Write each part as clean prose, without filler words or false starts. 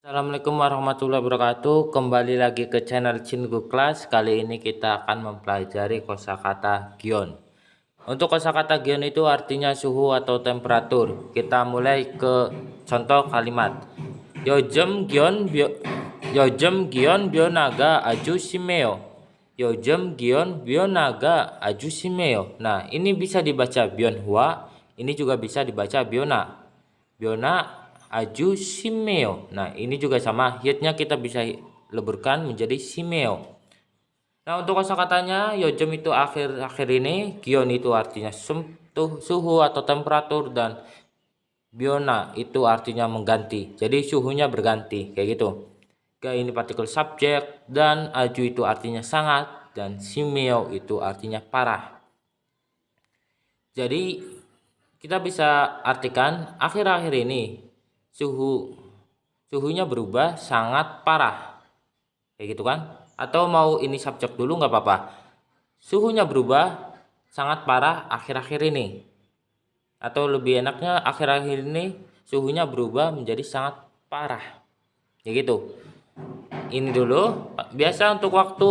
Assalamualaikum warahmatullahi wabarakatuh. Kembali lagi ke channel Cinggu Kelas. Kali ini kita akan mempelajari kosakata gion. Untuk kosakata gion itu artinya suhu atau temperatur. Kita mulai ke contoh kalimat. Yojem gion bionaga aju shimeo. Yojem gion bionaga aju shimeo. Nah, ini bisa dibaca bionhua, ini juga bisa dibaca biona. Biona aju simeo. Nah, ini juga sama, hitnya kita bisa leburkan menjadi simeo. Nah, untuk kosakatanya yojem itu akhir ini, gion itu artinya suhu atau temperatur, dan biona itu artinya mengganti. Jadi suhunya berganti kayak gitu. Ini partikel subjek, dan aju itu artinya sangat, dan simeo itu artinya parah. Jadi kita bisa artikan akhir-akhir ini suhunya berubah sangat parah, kayak gitu kan? Atau mau ini subjek dulu nggak apa-apa. Suhunya berubah sangat parah akhir-akhir ini, atau lebih enaknya akhir-akhir ini suhunya berubah menjadi sangat parah, kayak gitu. Ini dulu. Biasa untuk waktu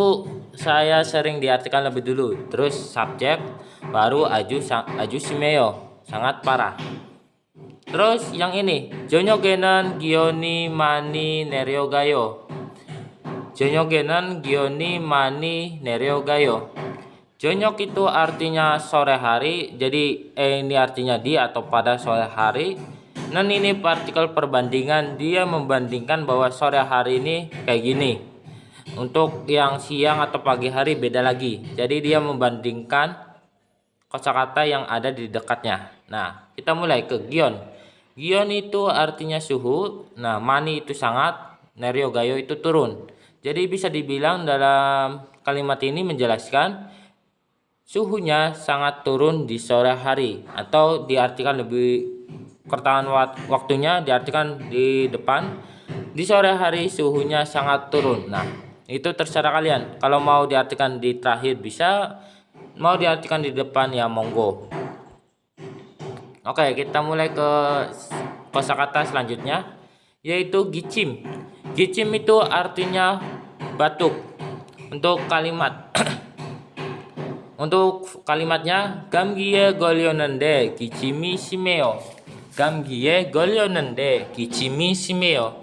saya sering diartikan lebih dulu, terus subjek, baru aju simeo, sangat parah. Terus yang ini, jonyogenan gioni mani neryogayo. Jonyogenan gioni mani neryogayo. Jonyok itu artinya sore hari, jadi ini artinya di atau pada sore hari. Dan ini partikel perbandingan, dia membandingkan bahwa sore hari ini kayak gini. Untuk yang siang atau pagi hari beda lagi. Jadi dia membandingkan kosakata yang ada di dekatnya. Nah, kita mulai ke gion. Gion itu artinya suhu. Nah, mani itu sangat, neryogayo itu turun. Jadi bisa dibilang dalam kalimat ini menjelaskan suhunya sangat turun di sore hari, atau diartikan lebih kertangan waktunya diartikan di depan, di sore hari suhunya sangat turun. Nah, itu terserah kalian. Kalau mau diartikan di terakhir bisa, mau diartikan di depan ya monggo. Oke, kita mulai ke kosakata selanjutnya, yaitu gicim. Gicim itu artinya batuk. Untuk kalimatnya gamgie golyonende gichimi shimeo. Gamgie golyonende gichimi shimeo.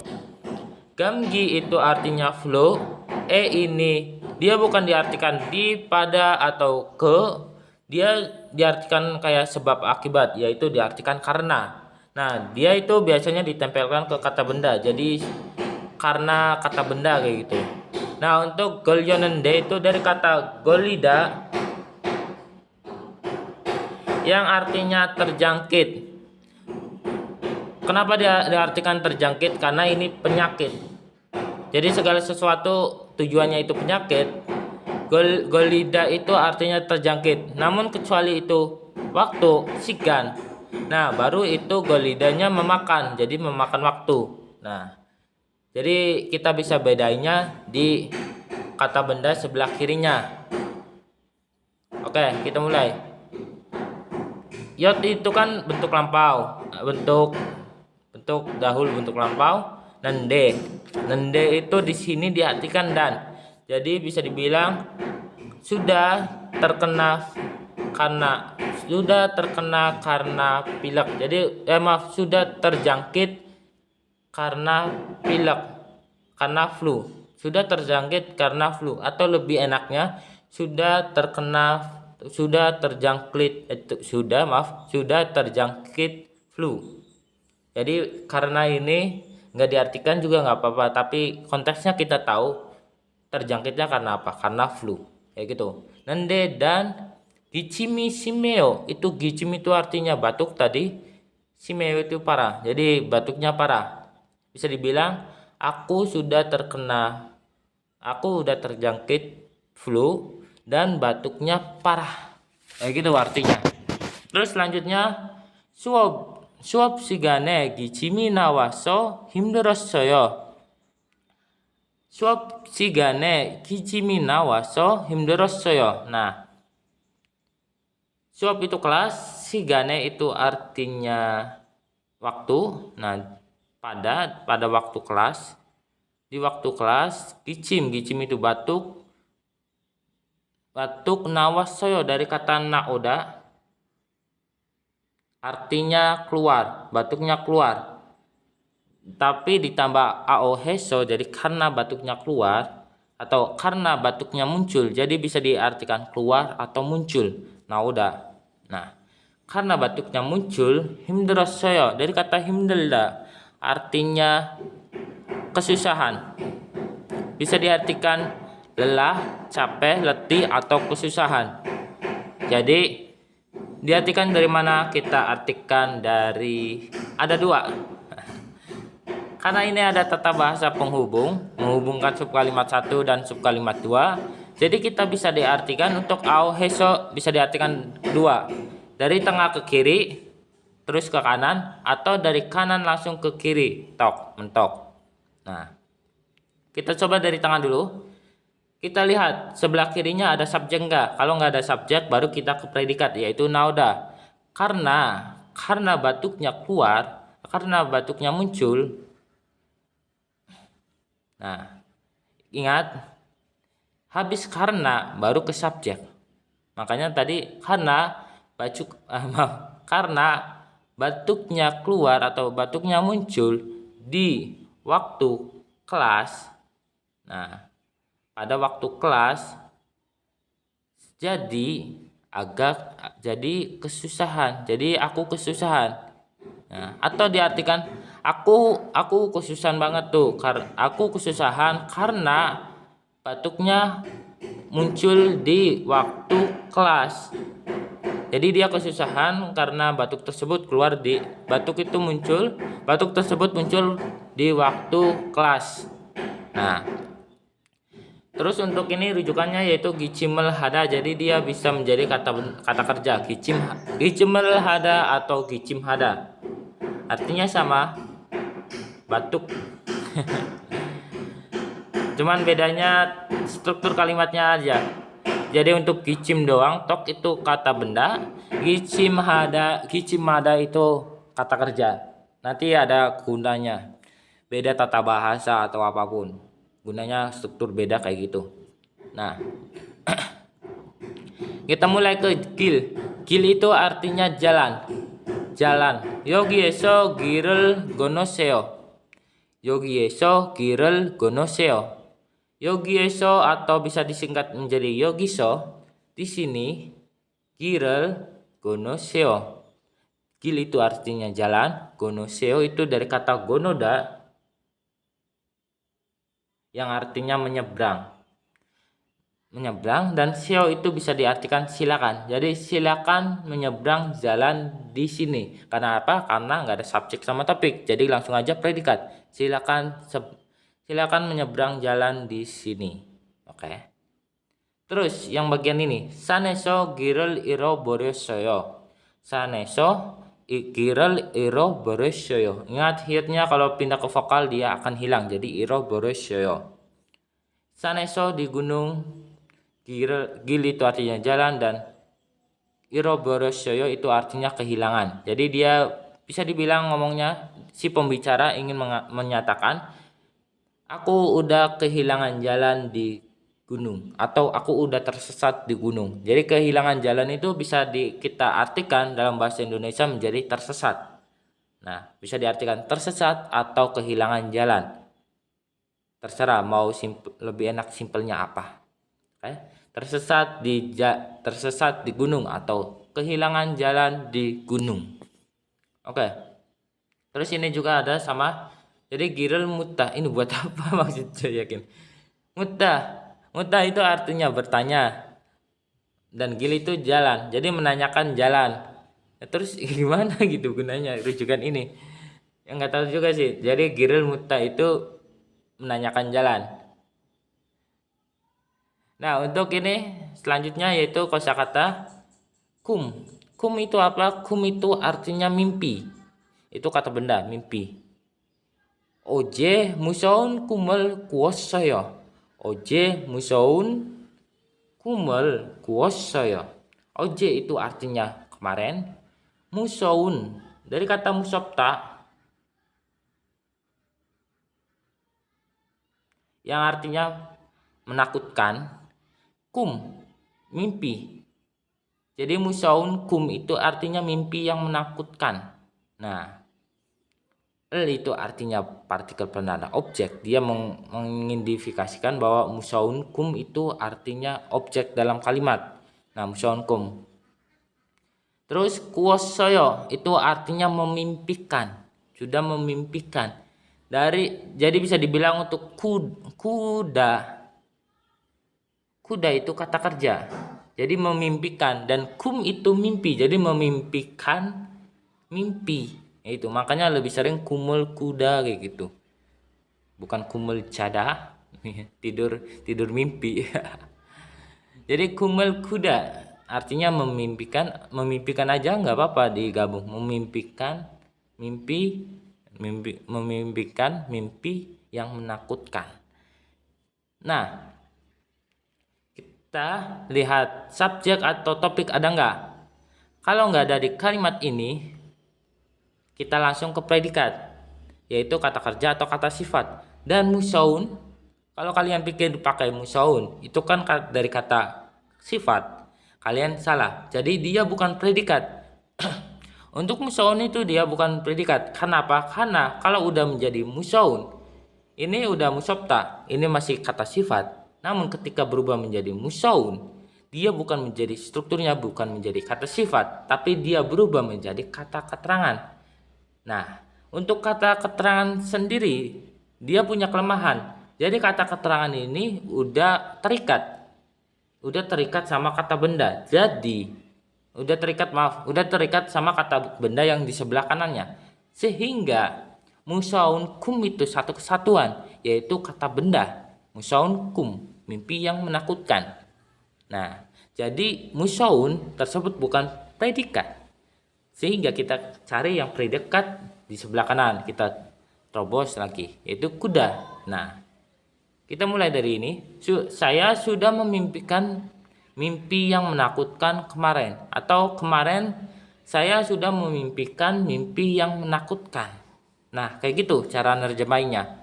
Gamgi itu artinya flow. Ini dia bukan diartikan di, pada, atau ke. Dia diartikan kayak sebab akibat, yaitu diartikan karena. Nah, dia itu biasanya ditempelkan ke kata benda, jadi karena kata benda kayak gitu. Nah, untuk golyonende itu dari kata golida yang artinya terjangkit. Kenapa dia diartikan terjangkit? Karena ini penyakit. Jadi segala sesuatu tujuannya itu penyakit. Golida itu artinya terjangkit. Namun kecuali itu waktu sigan. Nah, baru itu golidanya memakan. Jadi memakan waktu. Nah, jadi kita bisa bedainya di kata benda sebelah kirinya. Oke, kita mulai. Yot itu kan bentuk lampau. Bentuk dahulu bentuk lampau. Nende itu di sini diartikan dan. Jadi bisa dibilang sudah terkena karena pilek. Jadi sudah terjangkit karena pilek, karena flu. Sudah terjangkit karena flu, atau lebih enaknya sudah terjangkit flu. Jadi karena ini nggak diartikan juga nggak apa-apa, tapi konteksnya kita tahu terjangkitnya karena apa? Karena flu, kayak gitu. Nende dan gichimi shimeo, itu gichim itu artinya batuk tadi, shimeo itu parah. Jadi batuknya parah. Bisa dibilang aku sudah terjangkit flu dan batuknya parah. Kayak gitu artinya. Terus selanjutnya suap shigane gichimi nawaso himderossoyo. Suap shigane gichimi nawaso himderossoyo. Nah, suap itu kelas, shigane itu artinya waktu. Nah, pada waktu kelas. di waktu kelas. Gicim itu batuk. Batuk nawasoyo dari kata naoda, artinya keluar, batuknya keluar. Tapi ditambah aoheso, jadi karena batuknya keluar atau karena batuknya muncul, jadi bisa diartikan keluar atau muncul. Naoda. Nah, karena batuknya muncul, himderasoyo dari kata himdelda, artinya kesusahan. Bisa diartikan lelah, capek, letih, atau kesusahan. Jadi diartikan dari mana? Kita artikan dari, ada dua. Karena ini ada tata bahasa penghubung, menghubungkan subkalimat 1 dan subkalimat 2. Jadi kita bisa diartikan untuk aoheso bisa diartikan dua. Dari tengah ke kiri, terus ke kanan, atau dari kanan langsung ke kiri, tok, mentok. Nah, kita coba dari tengah dulu. Kita lihat sebelah kirinya ada subjek enggak? Kalau enggak ada subjek, baru kita ke predikat, yaitu nauda. Karena batuknya keluar, karena batuknya muncul. Nah, ingat, habis karena baru ke subjek. Makanya tadi karena batuknya keluar atau batuknya muncul di waktu kelas. Nah, pada waktu kelas jadi kesusahan. Jadi aku kesusahan. Nah, atau diartikan aku kesusahan banget tuh. Aku kesusahan karena batuknya muncul di waktu kelas. Jadi dia kesusahan karena batuk tersebut muncul di waktu kelas. Nah, terus untuk ini rujukannya yaitu gicimel hada. Jadi dia bisa menjadi kata kerja gicimel hada atau gicim hada. Artinya sama, batuk. Cuman bedanya struktur kalimatnya aja. Jadi untuk gicim doang, tok itu kata benda, gicim hada itu kata kerja. Nanti ada gunanya. Beda tata bahasa atau apapun. Gunanya struktur beda kayak gitu. Nah, kita mulai ke gil. Gil itu artinya jalan. Yogieso girel gonoseo. Yogieso atau bisa disingkat menjadi yogiso. Di sini girel gonoseo. Gil itu artinya jalan, gonoseo itu dari kata gonoda yang artinya menyeberang, dan seo itu bisa diartikan silakan. Jadi silakan menyeberang jalan di sini. Karena apa? Karena nggak ada subjek sama topik. Jadi langsung aja predikat. Silakan menyeberang jalan di sini. Oke. Terus yang bagian ini, saneso girel iro boresoyo. Saneso girel iro boresoyo. Ingat hitnya kalau pindah ke vokal dia akan hilang. Jadi iro boresoyo. Saneso di gunung, gil itu artinya jalan, dan iro boresoyo itu artinya kehilangan. Jadi dia bisa dibilang ngomongnya si pembicara ingin menyatakan aku udah kehilangan jalan di gunung atau aku udah tersesat di gunung. Jadi kehilangan jalan itu bisa kita artikan dalam bahasa Indonesia menjadi tersesat. Nah, bisa diartikan tersesat atau kehilangan jalan. Terserah mau lebih enak simpelnya apa. Oke? Tersesat di gunung atau kehilangan jalan di gunung. Oke. Terus ini juga ada sama. Jadi girel muta ini buat apa maksudnya yakin? Muta itu artinya bertanya, dan gil itu jalan. Jadi menanyakan jalan. Ya, terus gimana gitu gunanya rujukan ini? Yang nggak tahu juga sih. Jadi girel muta itu menanyakan jalan. Nah, untuk ini selanjutnya yaitu kosakata kum. Kum itu apa? Kum itu artinya mimpi. Itu kata benda, mimpi. Oje musaun kumel kuosaya. Oje musaun kumel kuosaya. Oje itu artinya kemarin. Musaun dari kata musopta. yang artinya menakutkan. Kum, mimpi. Jadi musaun kum itu artinya mimpi yang menakutkan. Nah, itu artinya partikel penanda objek. Dia mengidentifikasikan bahwa musaun kum itu artinya objek dalam kalimat. Nah, musaun kum. Terus kuosoyo itu artinya memimpikan. Sudah memimpikan. Jadi bisa dibilang untuk kuda. Kuda itu kata kerja. Jadi memimpikan, dan kum itu mimpi. Jadi memimpikan mimpi. Itu makanya lebih sering kumul kuda kayak gitu. Bukan kumul cada, tidur mimpi. Jadi kumul kuda artinya memimpikan aja nggak apa-apa digabung. Memimpikan mimpi yang menakutkan. Nah, kita lihat subjek atau topik ada nggak? Kalau nggak ada di kalimat ini, kita langsung ke predikat, yaitu kata kerja atau kata sifat. Dan musaun, kalau kalian pikir dipakai musaun, itu kan dari kata sifat. Kalian salah. Jadi dia bukan predikat. Untuk musaun itu dia bukan predikat. Kenapa? Karena kalau udah menjadi musaun, ini udah musopta, ini masih kata sifat. Namun ketika berubah menjadi musaun, dia bukan menjadi strukturnya bukan menjadi kata sifat, tapi dia berubah menjadi kata keterangan. Nah, untuk kata keterangan sendiri, dia punya kelemahan. Jadi kata keterangan ini udah terikat sama kata benda. Jadi udah terikat sama kata benda yang di sebelah kanannya. Sehingga musaun kum itu satu kesatuan, yaitu kata benda. Musaun kum, mimpi yang menakutkan. Nah, jadi musaun tersebut bukan predikat. Sehingga kita cari yang predikat di sebelah kanan. Kita terobos lagi, yaitu kuda. Nah, kita mulai dari ini. Saya sudah memimpikan mimpi yang menakutkan kemarin. Atau kemarin saya sudah memimpikan mimpi yang menakutkan. Nah, kayak gitu cara nerjemahinnya.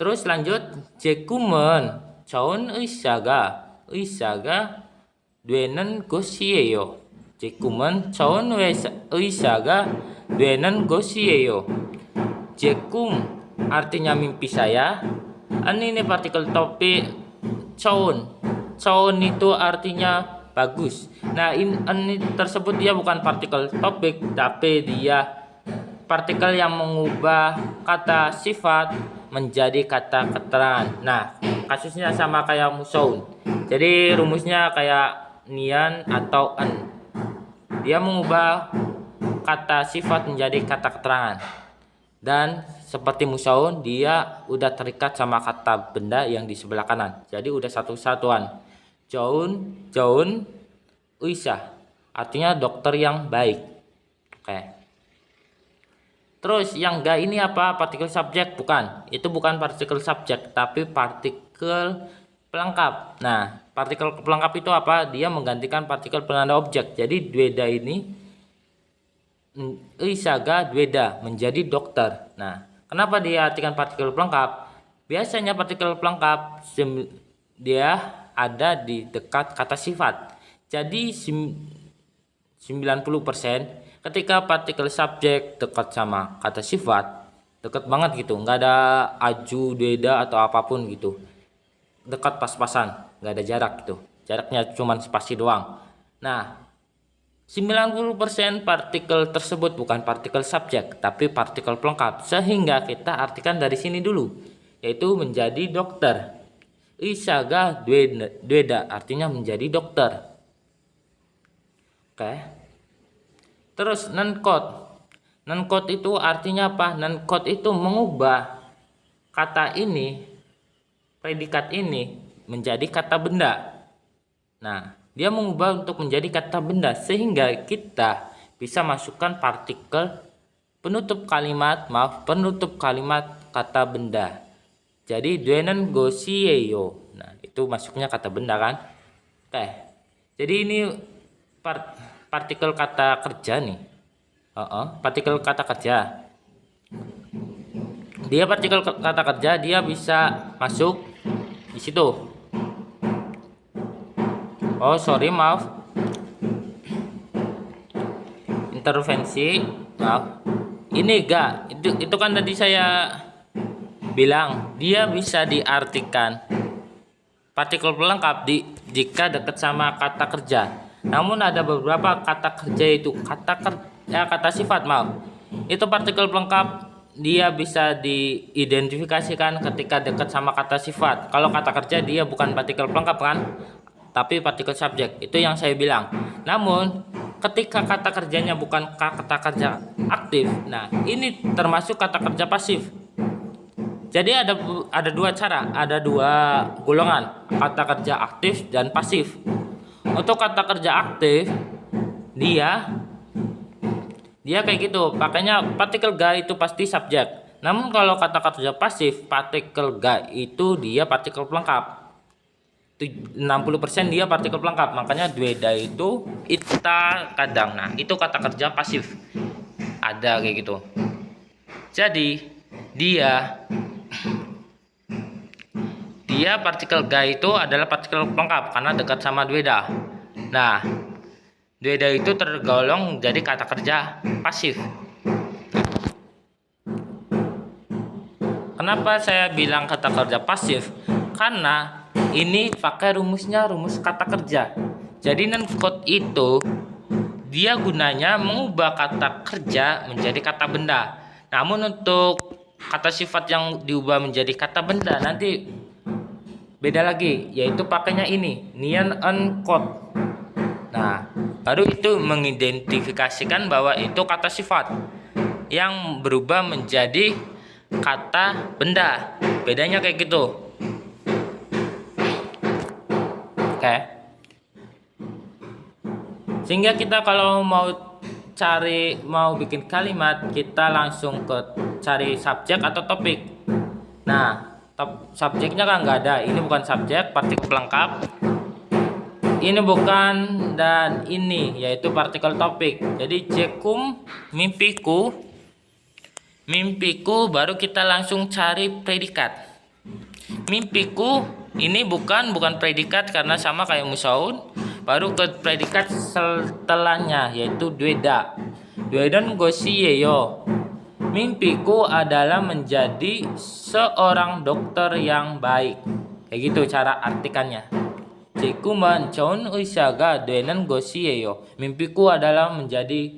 Terus lanjut, 제꿈은 좋은 의사가 되는 것이에요. 제꿈은 좋은 의사가 되는 것이에요. 제꿈 artinya mimpi saya. Ini partikel topik 좋은 itu artinya bagus. Nah, ini tersebut dia bukan partikel topik, tapi dia partikel yang mengubah kata sifat menjadi kata keterangan. Nah, kasusnya sama kayak musaun. Jadi rumusnya kayak nian atau en. Dia mengubah kata sifat menjadi kata keterangan. Dan seperti musaun, dia udah terikat sama kata benda yang di sebelah kanan. Jadi udah satu kesatuan. Jaun, uisa. Artinya dokter yang baik. Oke. Terus yang enggak ini apa? Partikel subjek? Bukan. Itu bukan partikel subjek, tapi partikel pelengkap. Nah, partikel pelengkap itu apa? Dia menggantikan partikel penanda objek. Jadi dweda ini isaga dweda menjadi dokter. Nah, kenapa dia artikan partikel pelengkap? Biasanya partikel pelengkap dia ada di dekat kata sifat. Jadi 90% ketika partikel subjek dekat sama kata sifat, dekat banget gitu, nggak ada aju, deda atau apapun gitu, dekat pas-pasan, nggak ada jarak gitu, jaraknya cuma spasi doang. Nah, 90% partikel tersebut bukan partikel subjek, tapi partikel pelengkap, sehingga kita artikan dari sini dulu, yaitu menjadi dokter. Isaga dweda artinya menjadi dokter. Oke. Terus non-code itu artinya apa? Non-code itu mengubah kata ini, predikat ini menjadi kata benda. Nah, dia mengubah untuk menjadi kata benda sehingga kita bisa masukkan partikel penutup kalimat kata benda. Jadi duenen gosieyo. Nah, itu masuknya kata benda kan? Oke. Jadi ini partikel kata kerja nih. Partikel kata kerja. dia partikel kata kerja, dia bisa masuk di situ. Oh sorry, maaf, intervensi, maaf. Ini enggak, itu kan tadi saya bilang dia bisa diartikan partikel pelengkap jika dekat sama kata kerja. Namun ada beberapa kata kerja itu kata sifat, maaf. Itu partikel pelengkap dia bisa diidentifikasikan ketika dekat sama kata sifat. Kalau kata kerja dia bukan partikel pelengkap kan, tapi partikel subjek. Itu yang saya bilang. Namun ketika kata kerjanya bukan kata kerja aktif, nah ini termasuk kata kerja pasif. Jadi ada dua cara, ada dua golongan, kata kerja aktif dan pasif. Untuk kata kerja aktif, dia kayak gitu, pakainya partikel ga itu pasti subjek. Namun kalau kata kerja pasif, partikel ga itu dia partikel pelengkap. 60% dia partikel pelengkap, makanya dueda itu ita kadang. Nah, itu kata kerja pasif. Ada kayak gitu. Jadi dia partikel ga itu adalah partikel pelengkap karena dekat sama dueda. Nah, dueda itu tergolong jadi kata kerja pasif. Kenapa saya bilang kata kerja pasif? Karena ini pakai rumus kata kerja. Jadi non-code itu dia gunanya mengubah kata kerja menjadi kata benda. Namun untuk kata sifat yang diubah menjadi kata benda nanti beda lagi, yaitu pakainya ini non-code. Nah, baru itu mengidentifikasikan bahwa itu kata sifat yang berubah menjadi kata benda. Bedanya kayak gitu. Oke. Sehingga kita kalau mau bikin kalimat, kita langsung ke cari subjek atau topik. Nah, subjeknya kan nggak ada. Ini bukan subjek, partikel pelengkap. Ini bukan, dan ini yaitu partikel topik. Jadi cekum, mimpiku, baru kita langsung cari predikat. Mimpiku ini bukan predikat karena sama kayak musaun. Baru ke predikat setelahnya yaitu dueda. Duedan gosieyo. Mimpiku adalah menjadi seorang dokter yang baik. Kayak gitu cara artikannya. Cikuman caun usaga duedan gosieyo. Mimpiku adalah menjadi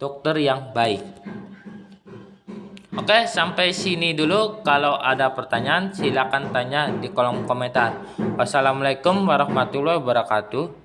dokter yang baik. Oke, sampai sini dulu. Kalau ada pertanyaan silakan tanya di kolom komentar. Wassalamualaikum warahmatullahi wabarakatuh.